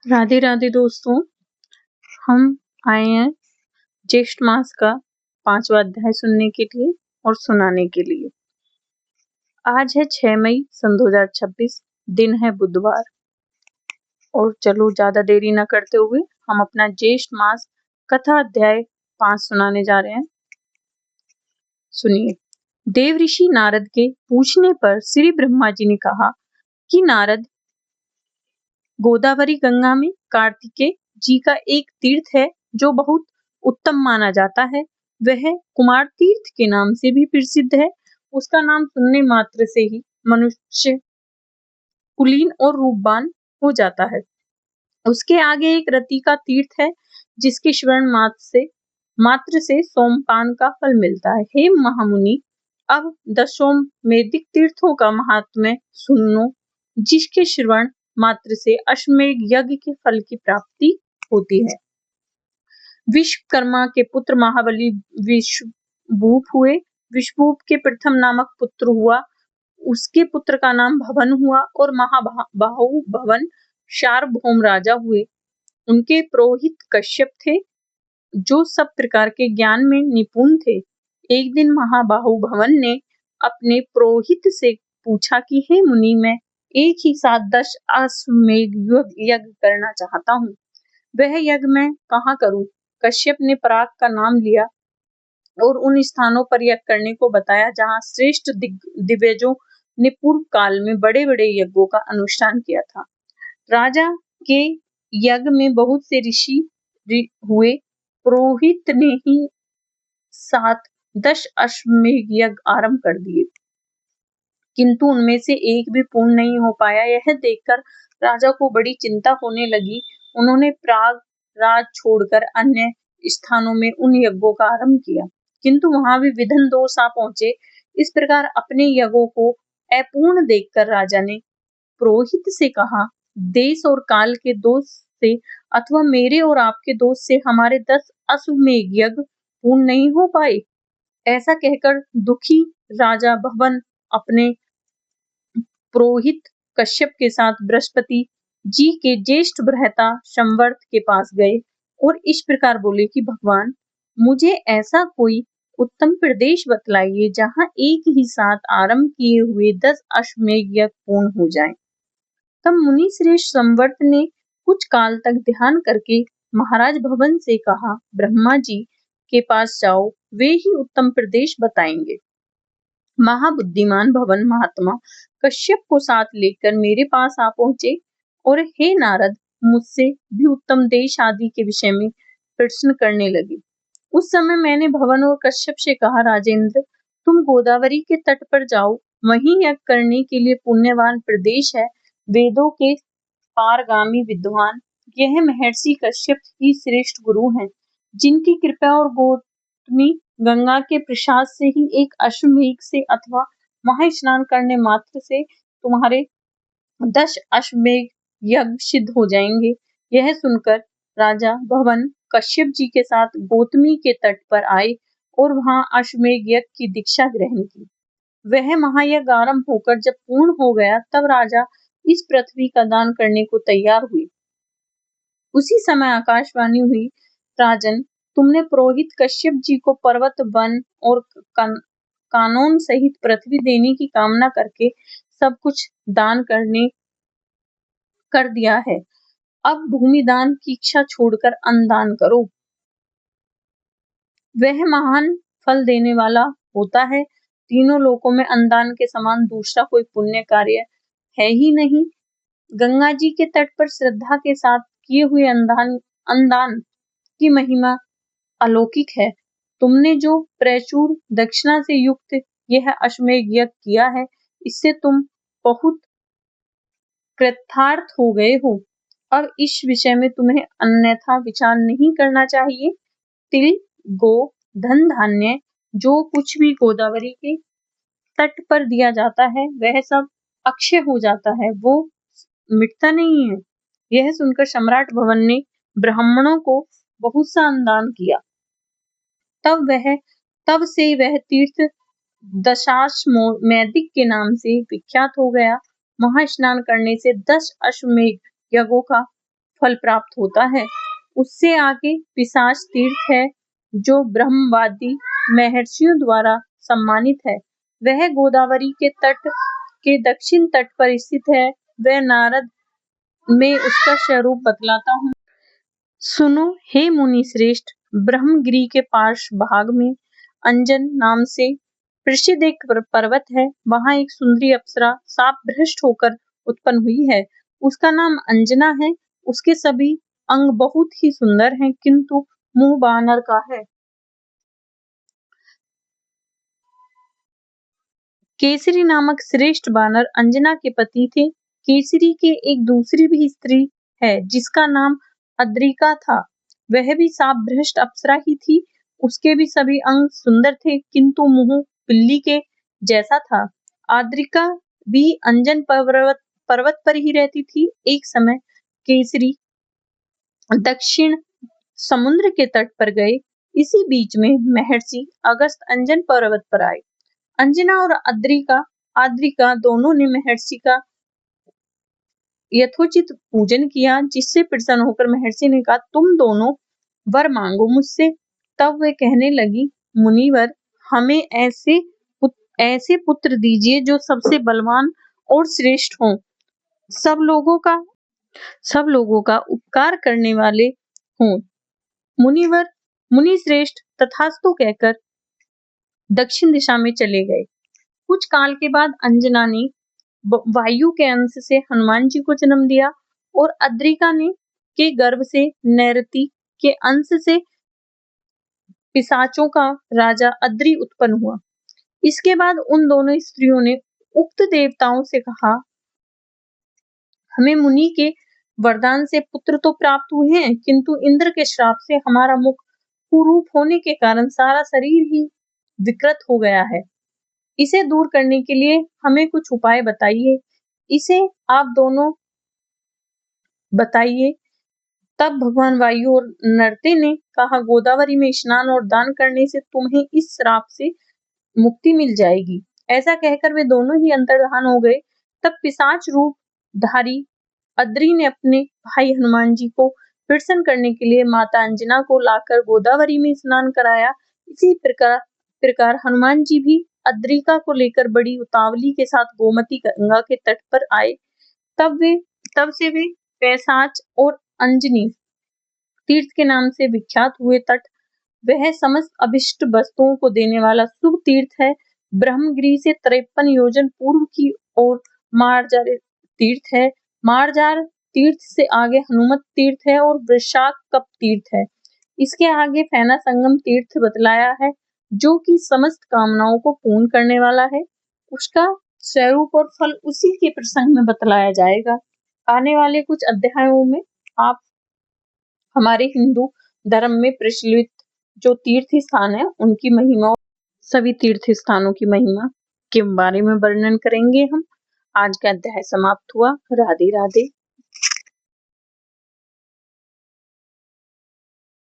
राधे राधे दोस्तों, हम आए हैं ज्येष्ठ मास का 5वां अध्याय सुनने के लिए और सुनाने के लिए। आज है 6 मई सन 2026, दिन है बुधवार। और चलो ज्यादा देरी न करते हुए हम अपना ज्येष्ठ मास कथा अध्याय 5 सुनाने जा रहे हैं। सुनिए। देव ऋषि नारद के पूछने पर श्री ब्रह्मा जी ने कहा कि नारद, गोदावरी गंगा में कार्तिकेय जी का एक तीर्थ है जो बहुत उत्तम माना जाता है। वह कुमार तीर्थ के नाम से भी प्रसिद्ध है। उसका नाम सुनने मात्र से ही मनुष्य कुलीन और रूपवान हो जाता है। उसके आगे एक रति का तीर्थ है जिसके श्रवण मात्र से सोमपान का फल मिलता है। हे महामुनि, अब दशोमेधिक तीर्थों का महात्म्य सुनो, जिसके श्रवण मात्र से अश्वमेध यज्ञ के फल की प्राप्ति होती है। विश्वकर्मा के पुत्र महाबली विश्वभूप हुए। विश्वभूप के प्रथम नामक पुत्र हुआ। उसके पुत्र का नाम भवन हुआ और महाबाहु भवन सार्वभौम राजा हुए। उनके पुरोहित कश्यप थे जो सब प्रकार के ज्ञान में निपुण थे। एक दिन महाबाहु भवन ने अपने पुरोहित से पूछा कि हे मुनि, मैं एक ही साथ 10 अश्वमेध यज्ञ करना चाहता हूँ। वह यज्ञ मैं कहाँ करूँ? कश्यप ने पराग का नाम लिया और उन स्थानों पर यज्ञ करने को बताया जहाँ श्रेष्ठ दिग्गजों ने पूर्व काल में बड़े बड़े यज्ञों का अनुष्ठान किया था। राजा के यज्ञ में बहुत से ऋषि हुए। पुरोहित ने ही साथ 10 अश्वमेध यज्ञ आरंभ कर दिए, किंतु उनमें से एक भी पूर्ण नहीं हो पाया। यह देखकर राजा को बड़ी चिंता होने लगी। उन्होंने प्राग राज छोड़कर अन्य स्थानों में उन यज्ञों का आरंभ किया, किंतु वहां भी विघ्न दोष आ पहुंचे। इस प्रकार अपने यज्ञों को अपूर्ण देखकर राजा ने पुरोहित से कहा, देश और काल के दोष से अथवा मेरे और आपके दोष से हमारे 10 अश्वमेध यज्ञ पूर्ण नहीं हो पाए। ऐसा कहकर दुखी राजा भवन अपने पुरोहित कश्यप के साथ बृहस्पति जी के ज्येष्ठ भ्राता संवर्त के पास गए और इस प्रकार बोले कि भगवान, मुझे ऐसा कोई उत्तम प्रदेश बतलाइए जहाँ एक ही साथ आरंभ किए हुए 10 अश्वमेध यज्ञ पूर्ण हो जाएं। तब मुनि श्रेष्ठ संवर्त ने कुछ काल तक ध्यान करके महाराज भवन से कहा, ब्रह्मा जी के पास जाओ, वे ही उत्तम प्रदेश बताएंगे। महाबुद्धिमान भवन महात्मा कश्यप को साथ लेकर मेरे पास आ पहुंचे और हे नारद, मुझसे भी उत्तम देश आदि के विषय में प्रश्न करने लगे। उस समय मैंने भवन और कश्यप से कहा, राजेंद्र, तुम गोदावरी के तट पर जाओ, वहीं यज्ञ करने के लिए पुण्यवान प्रदेश है। वेदों के पारगामी विद्वान यह महर्षि कश्यप ही श्रेष्ठ गुरु हैं, जिनकी कृपा और गौतमी गंगा के प्रसाद से ही एक अश्वमेध से अथवा महास्नान करने मात्र से तुम्हारे 10 अश्वमेध यज्ञ सिद्ध हो जाएंगे। यह सुनकर राजा भवन कश्यप जी के साथ गौतमी के तट पर आए और वहां अश्वमेध यज्ञ की दीक्षा ग्रहण की। वह महायज्ञ आरंभ होकर जब पूर्ण हो गया, तब राजा इस पृथ्वी का दान करने को तैयार हुए। उसी समय आकाशवाणी हुई, राजन, तुमने पुरोहित कश्यप जी को पर्वत, वन और कानून सहित पृथ्वी देने की कामना करके सब कुछ दान कर दिया है। अब भूमि दान की इच्छा छोड़कर अन्न दान करो, वह महान फल देने वाला होता है। तीनों लोकों में अन्नदान के समान दूसरा कोई पुण्य कार्य है ही नहीं। गंगा जी के तट पर श्रद्धा के साथ किए हुए अन्नदान की महिमा अलौकिक है। तुमने जो प्रचुर दक्षिणा से युक्त यह अश्वमेध यज्ञ किया है, इससे तुम बहुत कृतार्थ हो गए हो। अब इस विषय में तुम्हें अन्यथा विचार नहीं करना चाहिए। तिल, गो, धन, धान्य, जो कुछ भी गोदावरी के तट पर दिया जाता है, वह सब अक्षय हो जाता है, वो मिटता नहीं है। यह सुनकर सम्राट भवन ने ब्राह्मणों को बहुत सा अन्नदान किया। तब से वह तीर्थ दशाश्वमेधिक के नाम से विख्यात हो गया। महास्नान करने से 10 अश्वमेध यज्ञों का फल प्राप्त होता है। उससे आगे पिशाच तीर्थ है जो ब्रह्मवादी महर्षियों द्वारा सम्मानित है। वह गोदावरी के तट के दक्षिण तट पर स्थित है। वह नारद में उसका स्वरूप बतलाता हूँ। सुनो हे मुनि श्रेष्ठ, ब्रह्मगिरी के पार्श्व भाग में अंजन नाम से प्रसिद्ध एक पर्वत है। वहां एक सुंदरी अप्सरा शाप भ्रष्ट होकर उत्पन्न हुई है। उसका नाम अंजना है। उसके सभी अंग बहुत ही सुंदर हैं, किंतु मुंह बानर का है। केसरी नामक श्रेष्ठ बानर अंजना के पति थे। केसरी के एक दूसरी भी स्त्री है जिसका नाम अद्रिका था। वह भी शाप भ्रष्ट अप्सरा ही थी। उसके भी सभी अंग सुंदर थे, किंतु मुंह बिल्ली के जैसा था। आद्रिका भी अंजन पर्वत पर ही रहती थी। एक समय केसरी दक्षिण समुद्र के तट पर गए। इसी बीच में महर्षि अगस्त अंजन पर्वत पर आए। अंजना और आद्रिका दोनों ने महर्षि का यथोचित पूजन किया, जिससे प्रसन्न होकर महर्षि ने कहा, तुम दोनों वर मांगो मुझसे। तब वे कहने लगी, मुनिवर, हमें ऐसे पुत्र दीजिए जो सबसे बलवान और श्रेष्ठ हों, सब लोगों का उपकार करने वाले हों। मुनि श्रेष्ठ तथास्तु कहकर दक्षिण दिशा में चले गए। कुछ काल के बाद अंजना ने वायु के अंश से हनुमान जी को जन्म दिया और अद्रिका ने के गर्भ से नैरति के अंश से पिशाचों का राजा अद्रि उत्पन्न हुआ। इसके बाद उन दोनों स्त्रियों ने उक्त देवताओं से कहा, हमें मुनि के वरदान से पुत्र तो प्राप्त हुए हैं, किंतु इंद्र के श्राप से हमारा मुख कुरूप होने के कारण सारा शरीर ही विकृत हो गया है। इसे दूर करने के लिए हमें कुछ उपाय बताइए। इसे आप दोनों बताइए। तब भगवान वायु और नरते ने कहा, गोदावरी में स्नान और दान करने से तुम्हें इस श्राप से मुक्ति मिल जाएगी। ऐसा कहकर वे दोनों ही अंतर्धान हो गए। तब पिशाच रूप धारी अद्रि ने अपने भाई हनुमान जी को प्रसन्न करने के लिए माता अंजना को लाकर गोदावरी में स्नान कराया। इसी प्रकार हनुमान जी भी अद्रिका को लेकर बड़ी उतावली के साथ गोमती गंगा के तट पर आए। तब से वे पैसाच और अंजनी तीर्थ के नाम से विख्यात हुए। तट वह समस्त अभिष्ट वस्तुओं को देने वाला शुभ तीर्थ है। ब्रह्मगिरी से 53 योजन पूर्व की ओर मार्जार तीर्थ है। मार्जार तीर्थ से आगे हनुमत तीर्थ है और वृषाकप तीर्थ है। इसके आगे फैना संगम तीर्थ बतलाया है, जो कि समस्त कामनाओं को पूर्ण करने वाला है। उसका स्वरूप और फल उसी के प्रसंग में बतलाया जाएगा। आने वाले कुछ अध्यायों में आप हमारे हिंदू धर्म में प्रचलित जो तीर्थ स्थान है उनकी महिमा, सभी तीर्थ स्थानों की महिमा के बारे में वर्णन करेंगे हम। आज का अध्याय समाप्त हुआ। राधे राधे।